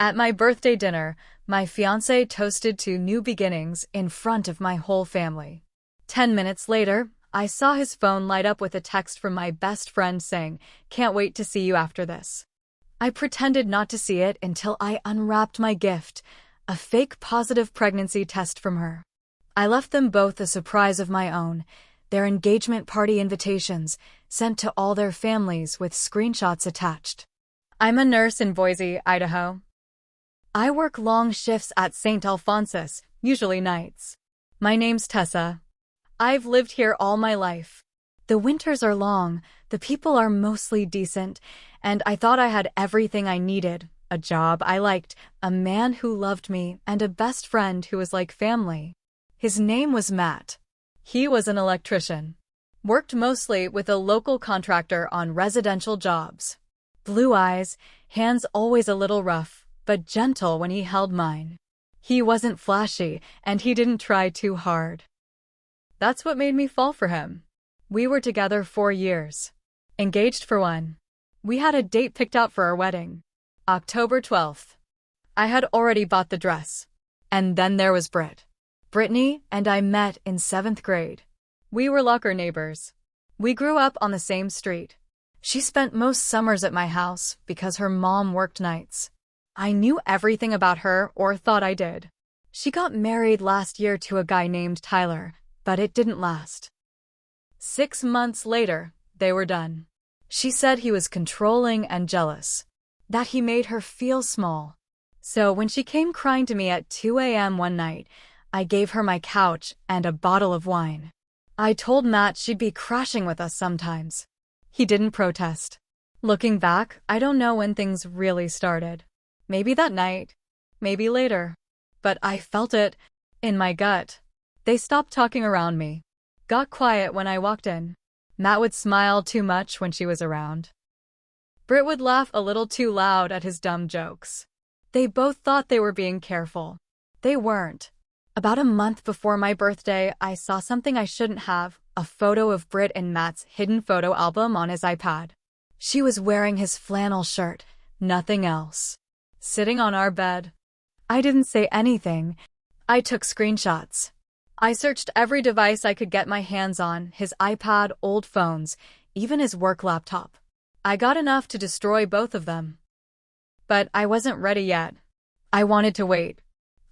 At my birthday dinner, my fiancé toasted to new beginnings in front of my whole family. 10 minutes later, I saw his phone light up with a text from my best friend saying, "Can't wait to see you after this." I pretended not to see it until I unwrapped my gift, a fake positive pregnancy test from her. I left them both a surprise of my own, their engagement party invitations, sent to all their families with screenshots attached. I'm a nurse in Boise, Idaho. I work long shifts at St. Alphonsus, usually nights. My name's Tessa. I've lived here all my life. The winters are long, the people are mostly decent, and I thought I had everything I needed: a job I liked, a man who loved me, and a best friend who was like family. His name was Matt. He was an electrician. Worked mostly with a local contractor on residential jobs. Blue eyes, hands always a little rough, but gentle when he held mine. He wasn't flashy, and he didn't try too hard. That's what made me fall for him. We were together 4 years. Engaged for 1. We had a date picked out for our wedding. October 12th. I had already bought the dress. And then there was Brittany and I met in 7th grade. We were locker neighbors. We grew up on the same street. She spent most summers at my house because her mom worked nights. I knew everything about her, or thought I did. She got married last year to a guy named Tyler, but it didn't last. 6 months later, they were done. She said he was controlling and jealous, that he made her feel small. So when she came crying to me at 2 a.m. one night, I gave her my couch and a bottle of wine. I told Matt she'd be crashing with us sometimes. He didn't protest. Looking back, I don't know when things really started. Maybe that night, maybe later. But I felt it in my gut. They stopped talking around me. Got quiet when I walked in. Matt would smile too much when she was around. Britt would laugh a little too loud at his dumb jokes. They both thought they were being careful. They weren't. About a month before my birthday, I saw something I shouldn't have, a photo of Britt in Matt's hidden photo album on his iPad. She was wearing his flannel shirt, nothing else. Sitting on our bed. I didn't say anything. I took screenshots. I searched every device I could get my hands on, his iPad, old phones, even his work laptop. I got enough to destroy both of them. But I wasn't ready yet. I wanted to wait.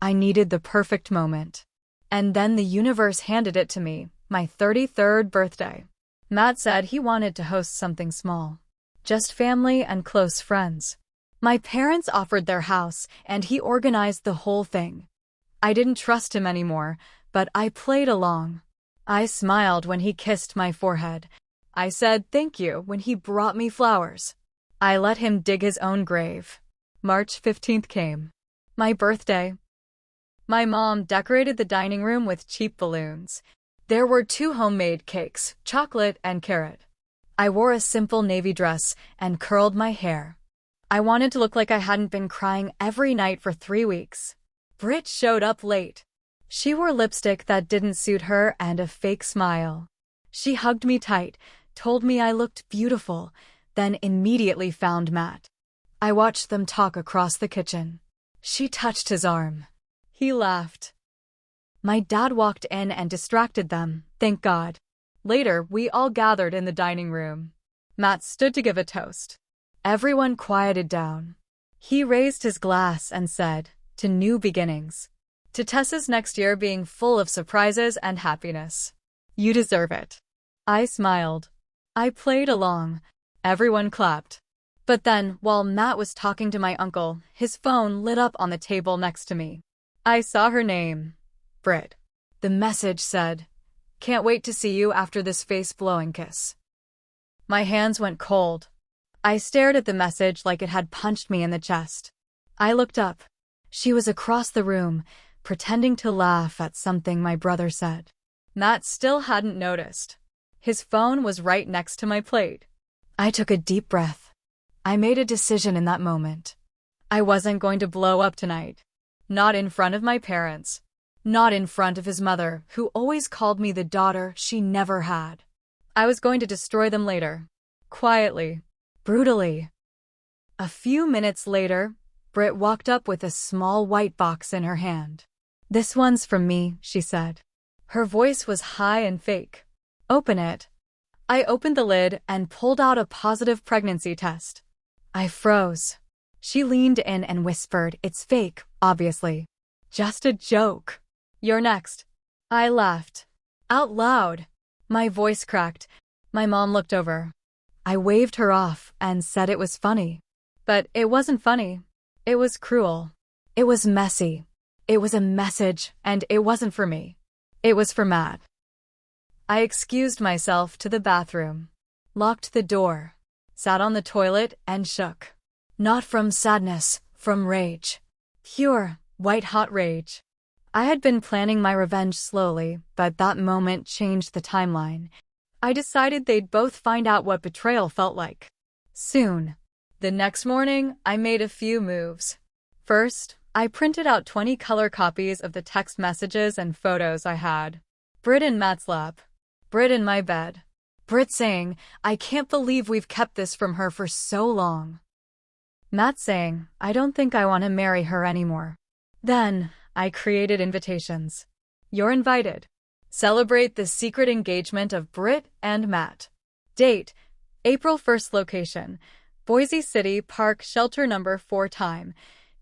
I needed the perfect moment. And then the universe handed it to me, my 33rd birthday. Matt said he wanted to host something small. Just family and close friends. My parents offered their house, and he organized the whole thing. I didn't trust him anymore, but I played along. I smiled when he kissed my forehead. I said thank you when he brought me flowers. I let him dig his own grave. March 15th came. My birthday. My mom decorated the dining room with cheap balloons. There were 2 homemade cakes, chocolate and carrot. I wore a simple navy dress and curled my hair. I wanted to look like I hadn't been crying every night for 3 weeks. Britt showed up late. She wore lipstick that didn't suit her and a fake smile. She hugged me tight, told me I looked beautiful, then immediately found Matt. I watched them talk across the kitchen. She touched his arm. He laughed. My dad walked in and distracted them, thank God. Later, we all gathered in the dining room. Matt stood to give a toast. Everyone quieted down. He raised his glass and said, "To new beginnings. To Tessa's next year being full of surprises and happiness. You deserve it." I smiled. I played along. Everyone clapped. But then, while Matt was talking to my uncle, his phone lit up on the table next to me. I saw her name. Britt. The message said, "Can't wait to see you after this face-blowing kiss." My hands went cold. I stared at the message like it had punched me in the chest. I looked up. She was across the room, pretending to laugh at something my brother said. Matt still hadn't noticed. His phone was right next to my plate. I took a deep breath. I made a decision in that moment. I wasn't going to blow up tonight. Not in front of my parents. Not in front of his mother, who always called me the daughter she never had. I was going to destroy them later. Quietly. Brutally. A few minutes later, Britt walked up with a small white box in her hand. "This one's from me," she said. Her voice was high and fake. "Open it." I opened the lid and pulled out a positive pregnancy test. I froze. She leaned in and whispered, "It's fake, obviously. Just a joke. You're next." I laughed. Out loud. My voice cracked. My mom looked over. I waved her off and said it was funny. But it wasn't funny. It was cruel. It was messy. It was a message, and it wasn't for me. It was for Matt. I excused myself to the bathroom, locked the door, sat on the toilet and shook. Not from sadness, from rage. Pure, white-hot rage. I had been planning my revenge slowly, but that moment changed the timeline. I decided they'd both find out what betrayal felt like. Soon. The next morning, I made a few moves. First, I printed out 20 color copies of the text messages and photos I had. Britt in Matt's lap. Britt in my bed. Britt saying, "I can't believe we've kept this from her for so long." Matt saying, "I don't think I want to marry her anymore." Then, I created invitations. "You're invited. Celebrate the secret engagement of Britt and Matt. Date, April 1st. Location, Boise City Park, shelter number 4 time,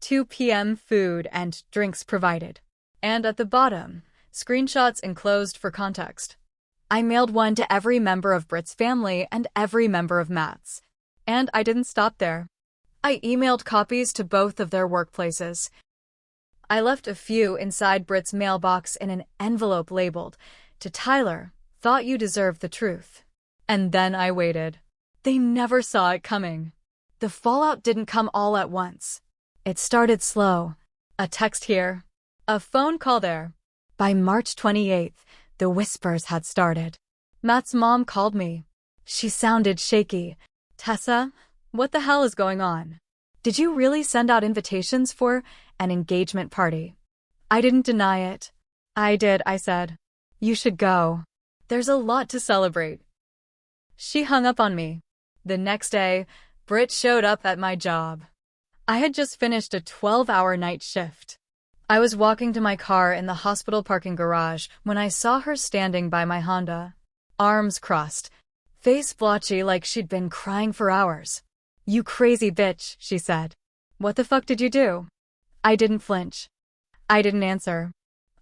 2 p.m. Food and drinks provided." And at the bottom, screenshots enclosed for context. I mailed one to every member of Britt's family and every member of Matt's. And I didn't stop there. I emailed copies to both of their workplaces. I left a few inside Britt's mailbox in an envelope labeled, "To Tyler, thought you deserved the truth." And then I waited. They never saw it coming. The fallout didn't come all at once. It started slow. A text here. A phone call there. By March 28th, the whispers had started. Matt's mom called me. She sounded shaky. "Tessa, what the hell is going on? Did you really send out invitations for an engagement party?" I didn't deny it. "I did," I said. "You should go. There's a lot to celebrate." She hung up on me. The next day, Britt showed up at my job. I had just finished a 12-hour night shift. I was walking to my car in the hospital parking garage when I saw her standing by my Honda. Arms crossed, face blotchy like she'd been crying for hours. "You crazy bitch," she said. "What the fuck did you do?" I didn't flinch. I didn't answer.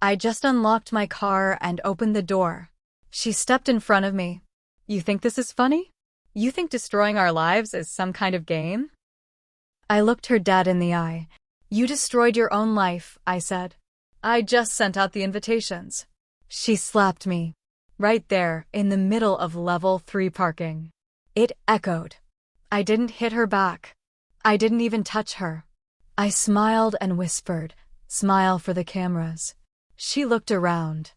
I just unlocked my car and opened the door. She stepped in front of me. "You think this is funny? You think destroying our lives is some kind of game?" I looked her dead in the eye. "You destroyed your own life," I said. "I just sent out the invitations." She slapped me. Right there, in the middle of level 3 parking. It echoed. I didn't hit her back. I didn't even touch her. I smiled and whispered, "Smile for the cameras." She looked around.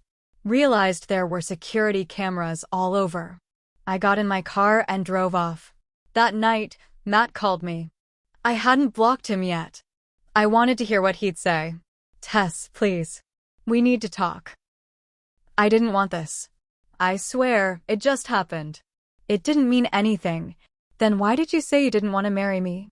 Realized there were security cameras all over. I got in my car and drove off. That night, Matt called me. I hadn't blocked him yet. I wanted to hear what he'd say. "Tess, please. We need to talk." I didn't want this. I swear, it just happened. It didn't mean anything. "Then why did you say you didn't want to marry me?"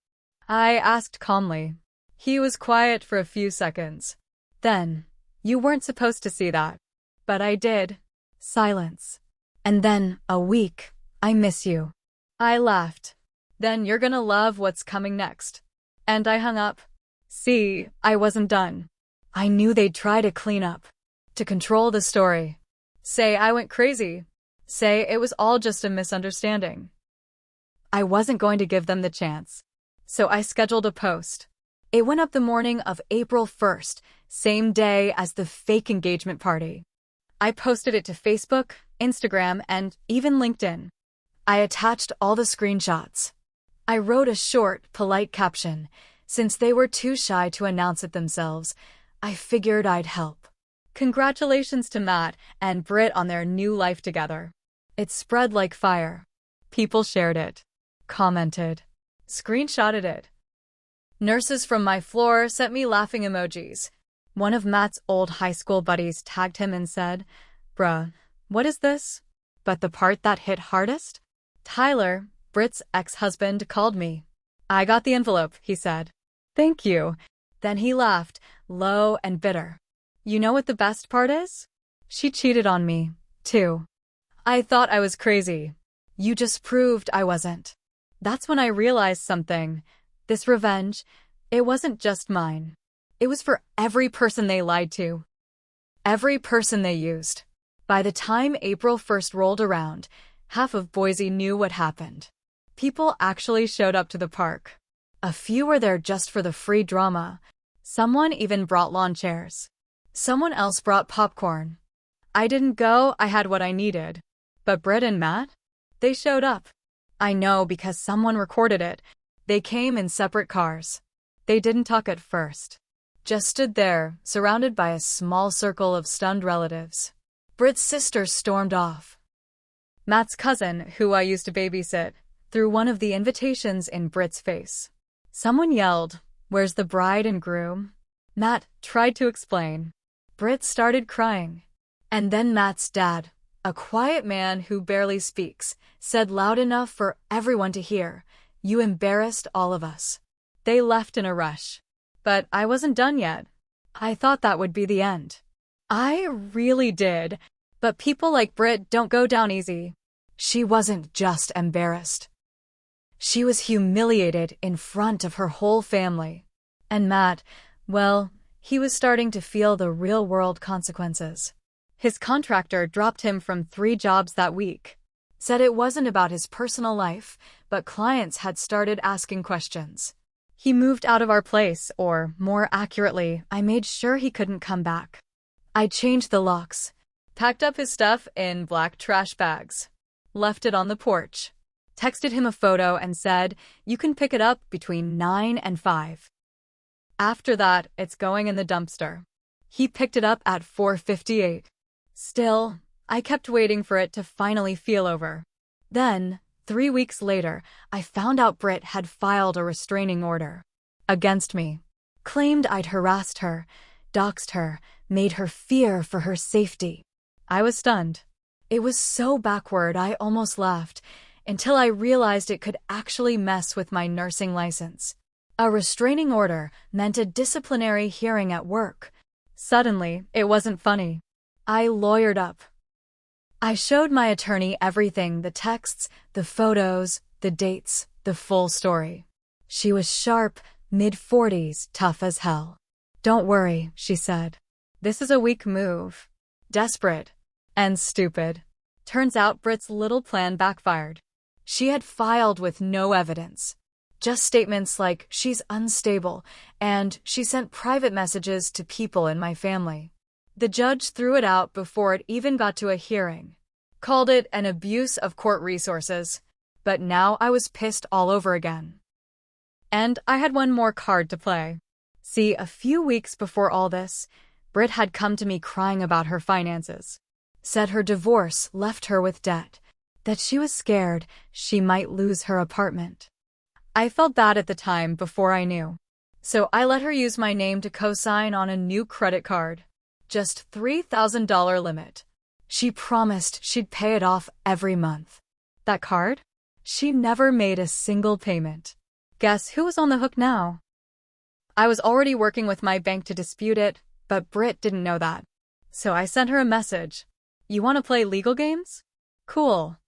I asked calmly. He was quiet for a few seconds. Then, "You weren't supposed to see that." "But I did." Silence. And then, a week. "I miss you." I laughed. "Then you're gonna love what's coming next." And I hung up. See, I wasn't done. I knew they'd try to clean up. To control the story. Say I went crazy. Say it was all just a misunderstanding. I wasn't going to give them the chance. So I scheduled a post. It went up the morning of April 1st, same day as the fake engagement party. I posted it to Facebook, Instagram, and even LinkedIn. I attached all the screenshots. I wrote a short, polite caption. Since they were too shy to announce it themselves, I figured I'd help. Congratulations to Matt and Britt on their new life together. It spread like fire. People shared it, commented, screenshotted it. Nurses from my floor sent me laughing emojis. One of Matt's old high school buddies tagged him and said, "Bruh, what is this?" But the part that hit hardest? Tyler, Britt's ex-husband, called me. "I got the envelope," he said. Thank you. Then he laughed, low and bitter. You know what the best part is? She cheated on me, too. I thought I was crazy. You just proved I wasn't. That's when I realized something. This revenge, it wasn't just mine. It was for every person they lied to. Every person they used. By the time April 1st rolled around, half of Boise knew what happened. People actually showed up to the park. A few were there just for the free drama. Someone even brought lawn chairs. Someone else brought popcorn. I didn't go, I had what I needed. But Britt and Matt? They showed up. I know because someone recorded it. They came in separate cars. They didn't talk at first. Just stood there, surrounded by a small circle of stunned relatives. Britt's sister stormed off. Matt's cousin, who I used to babysit, threw one of the invitations in Britt's face. Someone yelled, "Where's the bride and groom?" Matt tried to explain. Britt started crying. And then Matt's dad, a quiet man who barely speaks, said loud enough for everyone to hear, "You embarrassed all of us." They left in a rush. But I wasn't done yet. I thought that would be the end. I really did. But people like Britt don't go down easy. She wasn't just embarrassed. She was humiliated in front of her whole family. And Matt, well, he was starting to feel the real-world consequences. His contractor dropped him from 3 jobs that week. Said it wasn't about his personal life, but clients had started asking questions. He moved out of our place, or, more accurately, I made sure he couldn't come back. I changed the locks, packed up his stuff in black trash bags, left it on the porch, texted him a photo and said, "You can pick it up between 9 and 5. After that, it's going in the dumpster." He picked it up at 4:58. Still, I kept waiting for it to finally feel over. Then, 3 weeks later, I found out Britt had filed a restraining order against me. Claimed I'd harassed her, doxed her, made her fear for her safety. I was stunned. It was so backward I almost laughed, until I realized it could actually mess with my nursing license. A restraining order meant a disciplinary hearing at work. Suddenly, it wasn't funny. I lawyered up. I showed my attorney everything, the texts, the photos, the dates, the full story. She was sharp, mid-40s, tough as hell. "Don't worry," she said. "This is a weak move. Desperate. And stupid." Turns out Britt's little plan backfired. She had filed with no evidence. Just statements like, "She's unstable," and "She sent private messages to people in my family." The judge threw it out before it even got to a hearing. Called it an abuse of court resources. But now I was pissed all over again. And I had one more card to play. See, a few weeks before all this, Britt had come to me crying about her finances. Said her divorce left her with debt. That she was scared she might lose her apartment. I felt bad at the time before I knew. So I let her use my name to co-sign on a new credit card. Just $3,000 limit. She promised she'd pay it off every month. That card? She never made a single payment. Guess who was on the hook now? I was already working with my bank to dispute it, but Britt didn't know that. So I sent her a message. "You want to play legal games? Cool.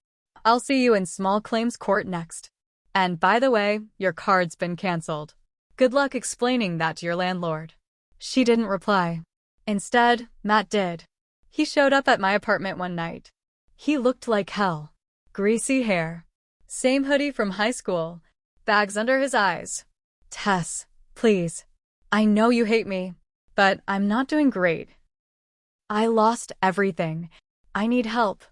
I'll see you in small claims court next. And by the way, your card's been canceled. Good luck explaining that to your landlord." She didn't reply. Instead, Matt did. He showed up at my apartment one night. He looked like hell. Greasy hair. Same hoodie from high school. Bags under his eyes. "Tess, please. I know you hate me, but I'm not doing great. I lost everything. I need help."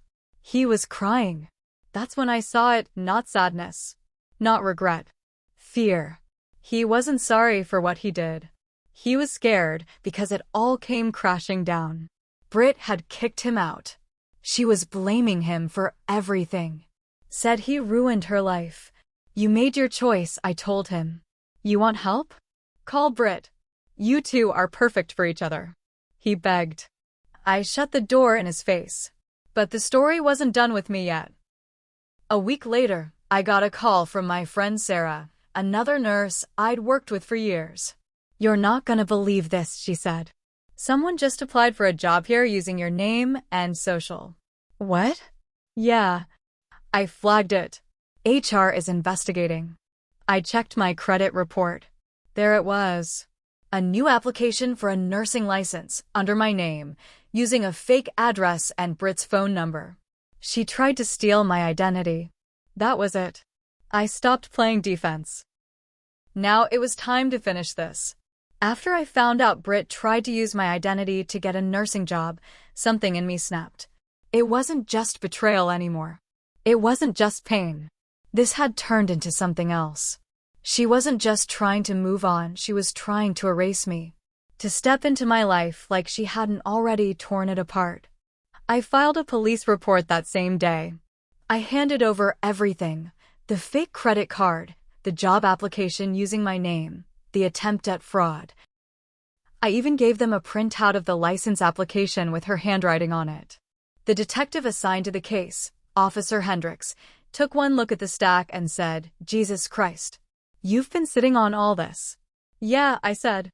He was crying. That's when I saw it, not sadness. Not regret. Fear. He wasn't sorry for what he did. He was scared because it all came crashing down. Britt had kicked him out. She was blaming him for everything. Said he ruined her life. "You made your choice," I told him. "You want help? Call Britt. You two are perfect for each other." He begged. I shut the door in his face. But the story wasn't done with me yet. A week later, I got a call from my friend Sarah, another nurse I'd worked with for years. "You're not gonna believe this," she said. "Someone just applied for a job here using your name and social." "What?" "Yeah." I flagged it. "HR is investigating." I checked my credit report. There it was. A new application for a nursing license under my name, using a fake address and Brit's phone number. She tried to steal my identity. That was it. I stopped playing defense. Now it was time to finish this. After I found out Brit tried to use my identity to get a nursing job, something in me snapped. It wasn't just betrayal anymore. It wasn't just pain. This had turned into something else. She wasn't just trying to move on, she was trying to erase me. To step into my life like she hadn't already torn it apart. I filed a police report that same day. I handed over everything. The fake credit card, the job application using my name, the attempt at fraud. I even gave them a printout of the license application with her handwriting on it. The detective assigned to the case, Officer Hendricks, took one look at the stack and said, "Jesus Christ. You've been sitting on all this." "Yeah," I said.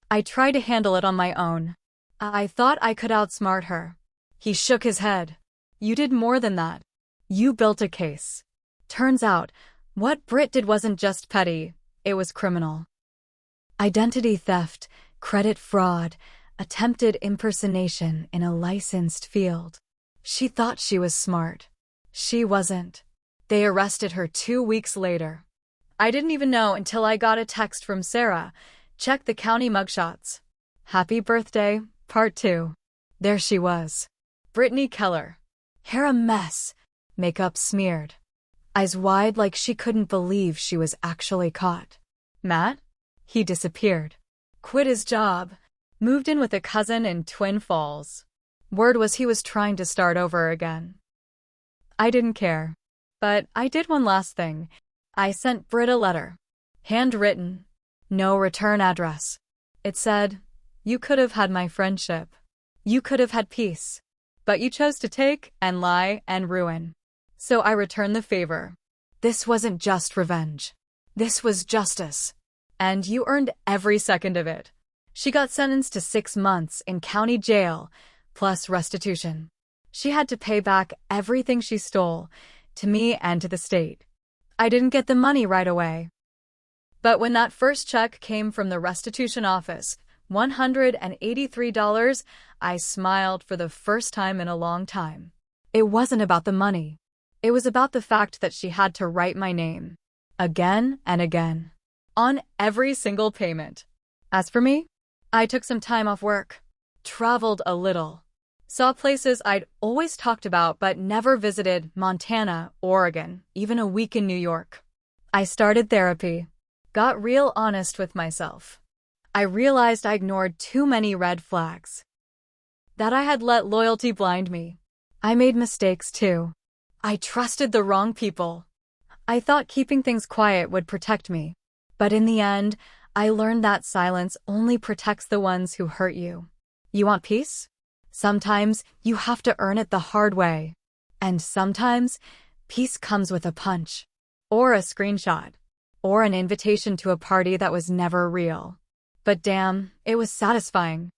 "I tried to handle it on my own. I thought I could outsmart her." He shook his head. "You did more than that. You built a case." Turns out, what Brit did wasn't just petty, it was criminal. Identity theft, credit fraud, attempted impersonation in a licensed field. She thought she was smart. She wasn't. They arrested her 2 weeks later. I didn't even know until I got a text from Sarah. "Check the county mugshots. Happy birthday, part 2. There she was. Brittany Keller. Hair a mess, makeup smeared. Eyes wide like she couldn't believe she was actually caught. Matt? He disappeared. Quit his job. Moved in with a cousin in Twin Falls. Word was he was trying to start over again. I didn't care. But I did one last thing. I sent Brit a letter. Handwritten. No return address. It said, "You could have had my friendship. You could have had peace. But you chose to take and lie and ruin. So I returned the favor." This wasn't just revenge. This was justice. And you earned every second of it. She got sentenced to 6 months in county jail, plus restitution. She had to pay back everything she stole, to me and to the state. I didn't get the money right away. But when that first check came from the restitution office, $183, I smiled for the first time in a long time. It wasn't about the money. It was about the fact that she had to write my name. Again and again. On every single payment. As for me, I took some time off work. Traveled a little. Saw places I'd always talked about but never visited: Montana, Oregon, even a week in New York. I started therapy. Got real honest with myself. I realized I ignored too many red flags. That I had let loyalty blind me. I made mistakes too. I trusted the wrong people. I thought keeping things quiet would protect me. But in the end, I learned that silence only protects the ones who hurt you. You want peace? Sometimes you have to earn it the hard way. And sometimes, peace comes with a punch. Or a screenshot. Or an invitation to a party that was never real. But damn, it was satisfying.